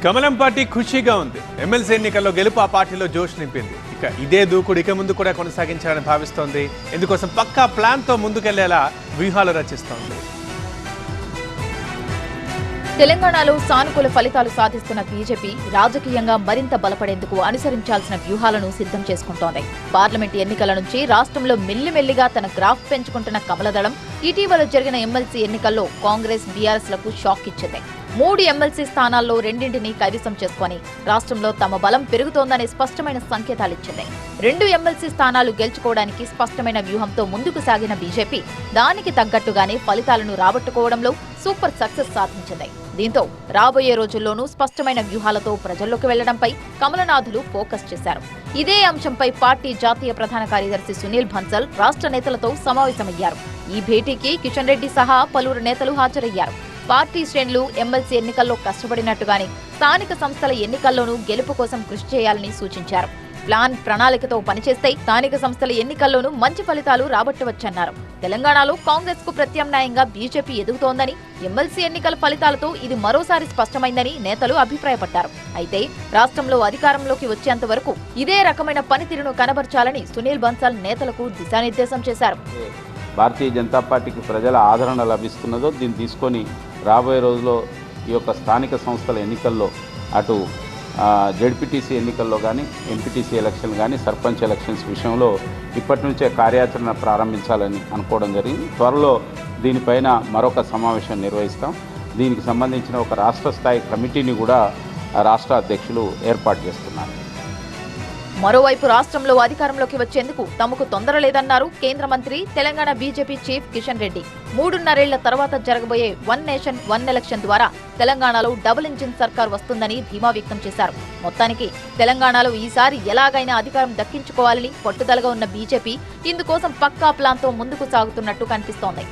కమలం పార్టీ ఖుషీగా ఉంది. ఎమ్మెల్సీ ఎన్నికల్లో గెలుపు ఆ పార్టీలో జోష్ నింపింది. ఇక ఇదే దూకుడు ఇక ముందు కూడా కొనసాగించాలని భావిస్తోంది. ఇందుకోసం పక్కా ప్లాన్తో ముందుకెళ్లేలా వ్యూహాలు రచిస్తోంది. తెలంగాణలో సానుకూల ఫలితాలు సాధిస్తున్న బీజేపీ రాజకీయంగా మరింత బలపడేందుకు అనుసరించాల్సిన వ్యూహాలను సిద్ధం చేసుకుంటోంది. పార్లమెంటు ఎన్నికల నుంచి రాష్ట్రంలో మెల్లిమెల్లిగా తన గ్రాఫ్ పెంచుకుంటున్న కమలదళం ఇటీవల జరిగిన ఎమ్మెల్సీ ఎన్నికల్లో కాంగ్రెస్, బీఆర్ఎస్లకు షాక్ ఇచ్చింది. 3 ఎమ్మెల్సీ స్థానాల్లో 2ంటిని కైవసం చేసుకుని రాష్ట్రంలో తమ బలం పెరుగుతోందనే స్పష్టమైన సంకేతాలిచ్చింది. 2 ఎమ్మెల్సీ స్థానాలు గెలుచుకోవడానికి స్పష్టమైన వ్యూహంతో ముందుకు సాగిన బీజేపీ దానికి తగ్గట్టుగానే ఫలితాలను రాబట్టుకోవడంలో సూపర్ సక్సెస్ సాధించింది. దీంతో రాబోయే రోజుల్లోనూ స్పష్టమైన వ్యూహాలతో ప్రజల్లోకి వెళ్లడంపై కమలనాథులు ఫోకస్ చేశారు. ఇదే అంశంపై పార్టీ జాతీయ ప్రధాన కార్యదర్శి సునీల్ బన్సల్ రాష్ట్ర నేతలతో సమావేశమయ్యారు. ఈ భేటీకి కిషన్ రెడ్డి సహా పలువురు నేతలు హాజరయ్యారు. పార్టీ శ్రేణులు ఎమ్మెల్సీ ఎన్నికల్లో కష్టపడినట్టుగానే స్థానిక సంస్థల ఎన్నికల్లోనూ గెలుపు కోసం కృషి చేయాలని సూచించారు. ప్రణాళికతో పనిచేస్తే స్థానిక సంస్థల ఎన్నికల్లోనూ మంచి ఫలితాలు రాబట్టవచ్చన్నారు. తెలంగాణలో కాంగ్రెస్ కు ప్రత్యామ్నాయంగా బీజేపీ ఎదుగుతోందని, ఎమ్మెల్సీ ఎన్నికల ఫలితాలతో ఇది మరోసారి స్పష్టమైందని నేతలు అభిప్రాయపడ్డారు. అయితే రాష్ట్రంలో అధికారంలోకి వచ్చేంత వరకు ఇదే రకమైన పనితీరును కనబర్చాలని సునీల్ బన్సల్ నేతలకు దిశానిర్దేశం చేశారు. భారతీయ జనతా పార్టీకి ప్రజల ఆదరణ లభిస్తున్నదో దీన్ని తీసుకొని రాబోయే రోజుల్లో ఈ యొక్క స్థానిక సంస్థల ఎన్నికల్లో అటు జెడ్పీటీసీ ఎన్నికల్లో కానీ, ఎంపీటీసీ ఎలక్షన్ కానీ, సర్పంచ్ ఎలక్షన్స్ విషయంలో ఇప్పటి నుంచే కార్యాచరణ ప్రారంభించాలని అనుకోవడం జరిగింది. త్వరలో దీనిపైన మరొక సమావేశం నిర్వహిస్తాం. దీనికి సంబంధించిన ఒక రాష్ట్ర స్థాయి కమిటీని కూడా రాష్ట్ర అధ్యక్షులు ఏర్పాటు చేస్తున్నారు. మరోవైపు రాష్ట్రంలో అధికారంలోకి వచ్చేందుకు తమకు తొందర లేదన్నారు కేంద్ర మంత్రి, తెలంగాణ బీజేపీ చీఫ్ కిషన్ రెడ్డి. 3.5 తర్వాత జరగబోయే 1 నేషన్ 1 ఎలక్షన్ ద్వారా తెలంగాణలో డబుల్ ఇంజిన్ సర్కార్ వస్తుందని ధీమా వ్యక్తం చేశారు. మొత్తానికి తెలంగాణలో ఈసారి ఎలాగైనా అధికారం దక్కించుకోవాలని పట్టుదలగా ఉన్న బీజేపీ ఇందుకోసం పక్కా ప్లాన్తో ముందుకు సాగుతున్నట్టు కనిపిస్తోంది.